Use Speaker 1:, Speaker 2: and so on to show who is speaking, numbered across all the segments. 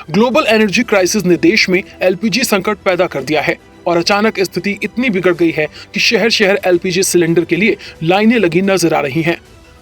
Speaker 1: Global energy crisis ने देश में एलपीजी संकट पैदा कर दिया है और अचानक स्थिति इतनी बिगड़ गई है कि शहर शहर एलपीजी सिलेंडर के लिए लाइनें लगी नजर आ रही हैं।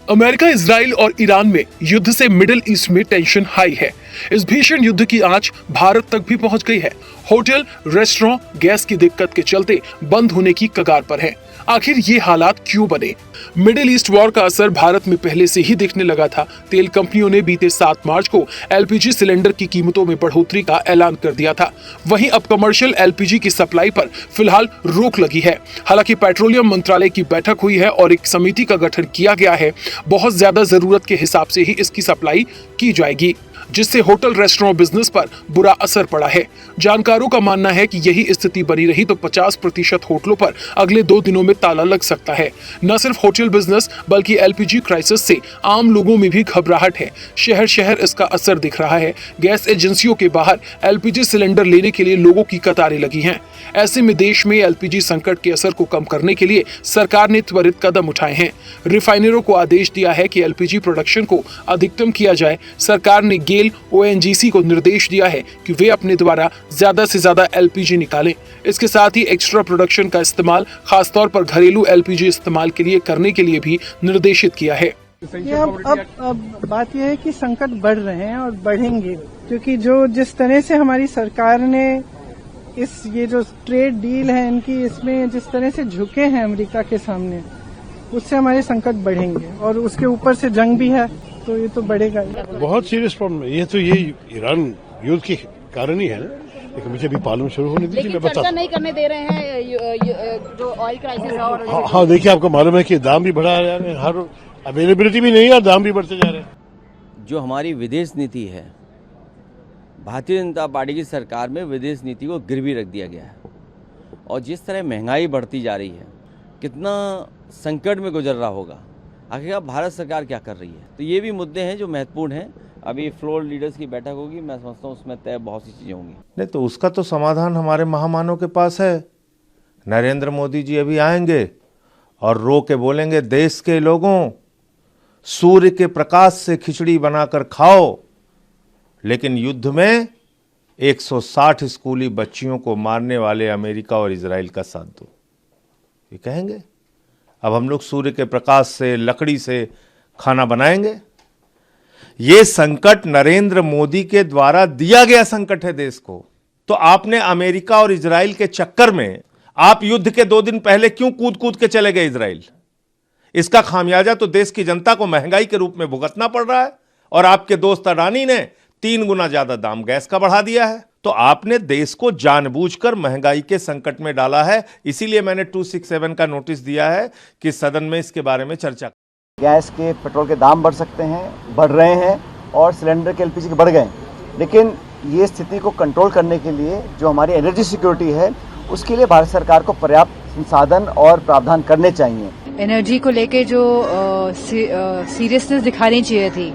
Speaker 1: अमेरिका, इजराइल और ईरान में युद्ध से मिडिल ईस्ट में टेंशन हाई है। इस भीषण युद्ध की आंच भारत तक भी पहुंच गई है। होटल, रेस्टोरेंट गैस की दिक्कत के चलते बंद होने की कगार पर है। आखिर ये हालात क्यों बने? मिडिल ईस्ट वॉर का असर भारत में पहले से ही दिखने लगा था। तेल कंपनियों ने बीते 7 मार्च को एलपीजी सिलेंडर की कीमतों में बढ़ोतरी का ऐलान कर दिया था। वहीं अब कमर्शियल एलपीजी की सप्लाई पर फिलहाल रोक लगी है। हालांकि पेट्रोलियम मंत्रालय की बैठक हुई है और एक समिति का गठन किया गया है। बहुत ज्यादा जरूरत के हिसाब से ही इसकी सप्लाई की जाएगी, जिससे होटल रेस्टोरेंट बिजनेस पर बुरा असर पड़ा है। जानकारों का मानना है कि यही स्थिति बनी रही तो 50% होटलों पर अगले 2 दिनों में ताला लग सकता है। न सिर्फ होटल बिजनेस बल्कि एलपीजी क्राइसिस से आम लोगों में भी घबराहट है। शहर शहर इसका असर दिख रहा है। गैस एजेंसियों के बाहर एलपीजी सिलेंडर लेने के लिए लोगों की कतारें लगी हैं। ऐसे में देश में एलपीजी संकट के असर को कम करने के लिए सरकार ने त्वरित कदम उठाए हैं। रिफाइनरों को आदेश दिया है कि एलपीजी प्रोडक्शन को अधिकतम किया जाए। सरकार ने गेल ओएनजीसी को निर्देश दिया है कि वे अपने द्वारा ज्यादा से ज्यादा एलपीजी निकालें। इसके साथ ही एक्स्ट्रा प्रोडक्शन का इस्तेमाल खासतौर पर घरेलू एलपीजी इस्तेमाल के लिए करने के लिए भी निर्देशित किया है।
Speaker 2: अब बात यह है कि संकट बढ़ रहे हैं और बढ़ेंगे, क्योंकि जिस तरह से हमारी सरकार ने ये जो ट्रेड डील है इनकी, इसमें जिस तरह से झुके हैं अमेरिका के सामने, उससे हमारे संकट बढ़ेंगे। और उसके ऊपर से जंग भी है तो ये तो बढ़ेगा।
Speaker 3: बहुत सीरियस प्रॉब्लम है ये। तो ये ईरान युद्ध के कारण ही है ना। लेकिन मुझे भी मालूम शुरू होने दीजिए, मैं बता।
Speaker 4: नहीं करने दे रहे हैं जो ऑयल क्राइसिस है। और
Speaker 3: हाँ, देखिए आपको मालूम है कि दाम भी बढ़ा जा रहे हैं, हर अवेलेबिलिटी भी नहीं है और दाम भी बढ़ते जा रहे हैं।
Speaker 5: जो हमारी विदेश नीति है, भारतीय जनता पार्टी की सरकार में विदेश नीति को गिरवी रख दिया गया है। और जिस तरह महंगाई बढ़ती जा रही है, कितना संकट में गुजर रहा होगा, आखिर भारत सरकार क्या कर रही है। तो ये भी मुद्दे हैं जो महत्वपूर्ण हैं। अभी फ्लोर लीडर्स की बैठक होगी, मैं समझता हूँ उसमें तय बहुत सी चीज़ें होंगी।
Speaker 6: नहीं तो उसका तो समाधान हमारे महामानव के पास है। नरेंद्र मोदी जी अभी आएंगे और रो के बोलेंगे, देश के लोगों, सूर्य के प्रकाश से खिचड़ी बनाकर खाओ, लेकिन युद्ध में 160 स्कूली बच्चियों को मारने वाले अमेरिका और इजराइल का साथ दो। ये कहेंगे अब हम लोग सूर्य के प्रकाश से, लकड़ी से खाना बनाएंगे। ये संकट नरेंद्र मोदी के द्वारा दिया गया संकट है देश को। तो आपने अमेरिका और इजराइल के चक्कर में आप युद्ध के 2 दिन पहले क्यों कूद कूद के चले गए इजराइल? इसका खामियाजा तो देश की जनता को महंगाई के रूप में भुगतना पड़ रहा है। और आपके दोस्त अडानी ने 3 गुना ज्यादा दाम गैस का बढ़ा दिया है। तो आपने देश को जानबूझकर महंगाई के संकट में डाला है। इसीलिए मैंने 267 का नोटिस दिया है कि सदन में इसके बारे में चर्चा।
Speaker 7: गैस के, पेट्रोल के दाम बढ़ सकते हैं, बढ़ रहे हैं, और सिलेंडर के, एलपीजी के बढ़ गए। लेकिन ये स्थिति को कंट्रोल करने के लिए जो हमारी एनर्जी सिक्योरिटी है, उसके लिए भारत सरकार को पर्याप्त संसाधन और प्रावधान करने चाहिए।
Speaker 8: एनर्जी को लेके जो सीरियसनेस दिखानी चाहिए थी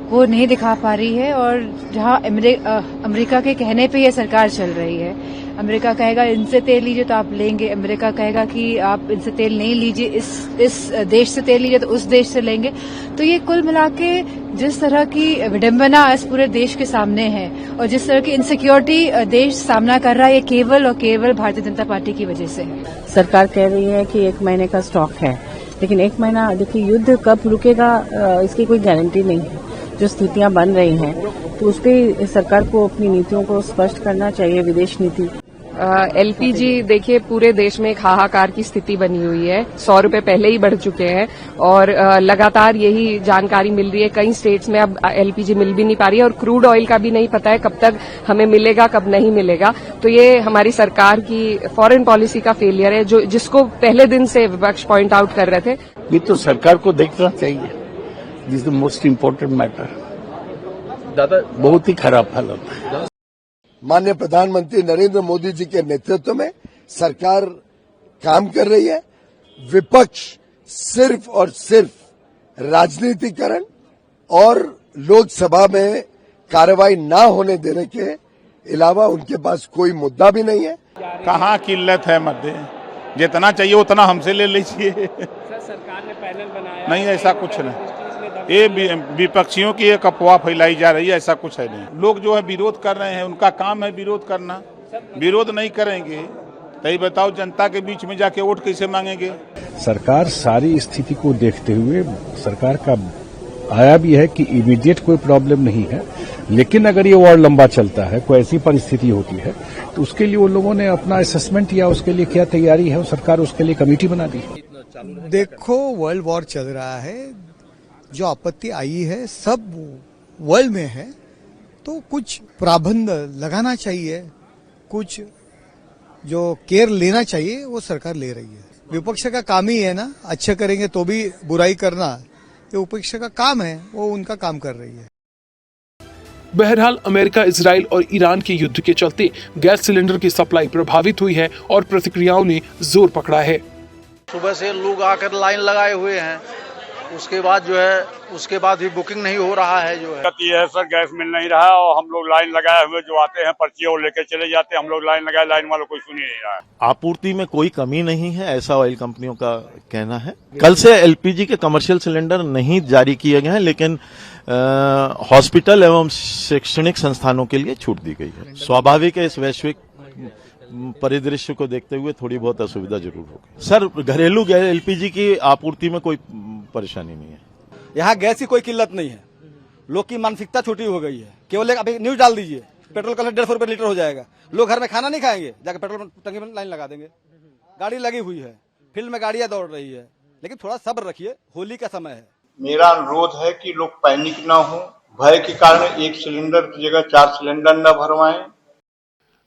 Speaker 8: वो नहीं दिखा पा रही है। और जहां अमेरिका के कहने पे ये सरकार चल रही है, अमेरिका कहेगा इनसे तेल लीजिए तो आप लेंगे, अमेरिका कहेगा कि आप इनसे तेल नहीं लीजिए, इस देश से तेल लीजिए तो उस देश से लेंगे। तो ये कुल मिला के जिस तरह की विडंबना इस पूरे देश के सामने है और जिस तरह की इनसिक्योरिटी देश सामना कर रहा है, ये केवल और केवल भारतीय जनता पार्टी की वजह से है।
Speaker 9: सरकार कह रही है कि 1 महीने का स्टॉक है, लेकिन 1 महीना, देखिए युद्ध कब रुकेगा इसकी कोई गारंटी नहीं है। जो स्थितियां बन रही हैं तो उस पर सरकार को अपनी नीतियों को स्पष्ट करना चाहिए, विदेश नीति।
Speaker 10: एलपीजी देखिए पूरे देश में एक हाहाकार की स्थिति बनी हुई है। 100 रुपए पहले ही बढ़ चुके हैं और लगातार यही जानकारी मिल रही है। कई स्टेट्स में अब एलपीजी मिल भी नहीं पा रही है और क्रूड ऑयल का भी नहीं पता है कब तक हमें मिलेगा, कब नहीं मिलेगा। तो ये हमारी सरकार की फॉरेन पॉलिसी का फेलियर है, जिसको पहले दिन से विपक्ष पॉइंट आउट कर रहे थे।
Speaker 3: ये तो सरकार को देखना चाहिए। This is the most important matter. दादा, बहुत ही खराब हालत है।
Speaker 11: माननीय प्रधानमंत्री नरेंद्र मोदी जी के नेतृत्व में सरकार काम कर रही है। विपक्ष सिर्फ और सिर्फ राजनीतिकरण और लोकसभा में कार्रवाई ना होने देने के अलावा उनके पास कोई मुद्दा भी नहीं है।
Speaker 12: कहाँ किल्लत है मध्य, जितना चाहिए उतना हमसे ले लीजिए।
Speaker 13: सरकार ने पैनल बनाया,
Speaker 12: नहीं ऐसा कुछ नहीं। ये विपक्षियों की एक अफवाह फैलाई जा रही है, ऐसा कुछ है नहीं। लोग जो है विरोध कर रहे हैं, उनका काम है विरोध करना। विरोध नहीं करेंगे तो ये बताओ जनता के बीच में जाके वोट कैसे मांगेंगे।
Speaker 13: सरकार सारी स्थिति को देखते हुए सरकार का आया भी है कि इमीडिएट कोई प्रॉब्लम नहीं है, लेकिन अगर ये और लंबा चलता है, कोई ऐसी परिस्थिति होती है तो उसके लिए उन लोगों ने अपना असेसमेंट किया, उसके लिए क्या तैयारी है, सरकार उसके लिए कमेटी बना दी।
Speaker 14: देखो वर्ल्ड वॉर चल रहा है, जो आपत्ति आई है सब वर्ल्ड में है, तो कुछ प्राबंध लगाना चाहिए, कुछ जो केयर लेना चाहिए वो सरकार ले रही है। विपक्ष का काम ही है ना, अच्छा करेंगे तो भी बुराई करना, ये विपक्ष का काम है, वो उनका काम कर रही है।
Speaker 1: बहरहाल अमेरिका, इजराइल और ईरान के युद्ध के चलते गैस सिलेंडर की सप्लाई प्रभावित हुई है और प्रतिक्रियाओं ने जोर पकड़ा है।
Speaker 15: सुबह से लोग आकर लाइन लगाए हुए हैं, उसके बाद जो है उसके बाद भी बुकिंग नहीं हो रहा है। जो है
Speaker 16: सर गैस मिल नहीं रहा और हम लोग लाइन लगाए हुए जो आते हैं पर्ची और लेके चले जाते हैं, हम लोग लाइन लगाए, लाइन वालों कोई सुन ही नहीं रहा है।
Speaker 17: आपूर्ति में कोई कमी नहीं है, ऐसा ऑयल कंपनियों का कहना है। कल से एलपीजी के कमर्शियल सिलेंडर नहीं जारी किए गए हैं, लेकिन हॉस्पिटल एवं शैक्षणिक संस्थानों के लिए छूट दी गई है। स्वाभाविक है, इस वैश्विक परिदृश्य को देखते हुए थोड़ी बहुत असुविधा जरूर होगी। सर घरेलू एलपीजी की आपूर्ति में कोई परेशानी नहीं है।
Speaker 15: यहाँ गैस की कोई किल्लत नहीं है, लोग की मानसिकता छोटी हो गई है। केवल एक अभी न्यूज डाल दीजिए, पेट्रोल का 150 रुपए लीटर हो जाएगा, लोग घर में खाना नहीं खाएंगे, जाकर पेट्रोल टंकी में लाइन लगा देंगे। गाड़ी लगी हुई है, फील्ड में गाड़ियां दौड़ रही है, लेकिन थोड़ा सब्र रखिए, होली का समय है।
Speaker 18: मेरा अनुरोध है कि लोग पैनिक न हो, भय के कारण एक सिलेंडर की जगह 4 सिलेंडर न भरवाएं।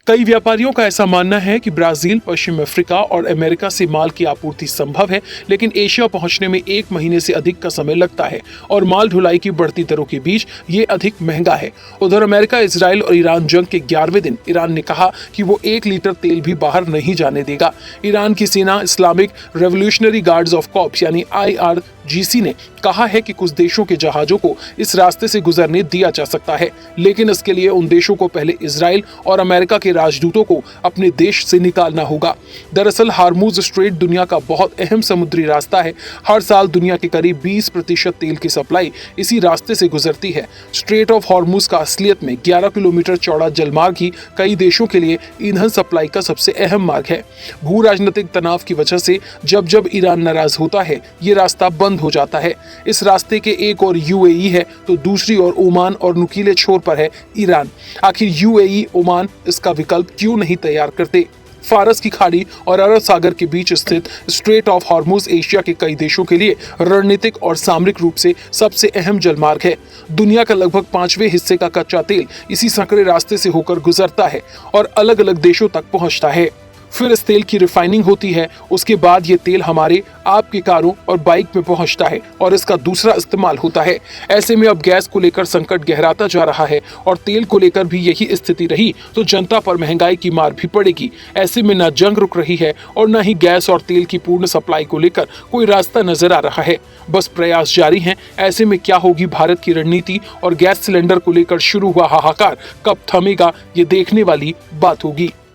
Speaker 1: कई व्यापारियों का ऐसा मानना है कि ब्राजील, पश्चिम अफ्रीका और अमेरिका से माल की आपूर्ति संभव है, लेकिन एशिया पहुंचने में 1 महीने से अधिक का समय लगता है और माल ढुलाई की बढ़ती दरों के बीच ये अधिक महंगा है। उधर अमेरिका, इजराइल और ईरान जंग के 11वें दिन ईरान ने कहा कि वो 1 लीटर तेल भी बाहर नहीं जाने देगा। ईरान की सेना Islamic revolutionary guards of corps यानी IRGC ने कहा है कि कुछ देशों के जहाजों को इस रास्ते से गुजरने दिया जा सकता है, लेकिन इसके लिए उन देशों को पहले इजराइल और अमेरिका के राजदूतों को अपने देश से निकालना होगा। दरअसल हार्मूज स्ट्रेट दुनिया का बहुत अहम समुद्री रास्ता है। हर साल दुनिया के करीब 20% तेल की सप्लाई इसी रास्ते से गुजरती है। स्ट्रेट ऑफ हार्मूज का असलियत में 11 किलोमीटर चौड़ा जलमार्ग ही कई देशों के लिए ईंधन सप्लाई का सबसे अहम मार्ग है। भू राजनीतिक तनाव की वजह से जब ईरान नाराज होता है, ये रास्ता बंद हो जाता है। इस रास्ते के एक और UAE है तो दूसरी ओर ओमान और नुकीले छोर पर है ईरान। आखिर UAE, ओमान इसका विकल्प क्यों नहीं तैयार करते? फारस की खाड़ी और अरब सागर के बीच स्थित स्ट्रेट ऑफ हार्मूज एशिया के कई देशों के लिए रणनीतिक और सामरिक रूप से सबसे अहम जलमार्ग है। दुनिया का लगभग 5वें हिस्से का कच्चा तेल इसी संकरे रास्ते से होकर गुजरता है और अलग अलग देशों तक पहुंचता है। फिर इस तेल की रिफाइनिंग होती है, उसके बाद ये तेल हमारे आपके कारों और बाइक में पहुंचता है और इसका दूसरा इस्तेमाल होता है। ऐसे में अब गैस को लेकर संकट गहराता जा रहा है और तेल को लेकर भी यही स्थिति रही तो जनता पर महंगाई की मार भी पड़ेगी। ऐसे में न जंग रुक रही है और न ही गैस और तेल की पूर्ण सप्लाई को लेकर कोई रास्ता नजर आ रहा है। बस प्रयास जारी हैं। ऐसे में क्या होगी भारत की रणनीति और गैस सिलेंडर को लेकर शुरू हुआ हाहाकार कब थमेगा, ये देखने वाली बात होगी।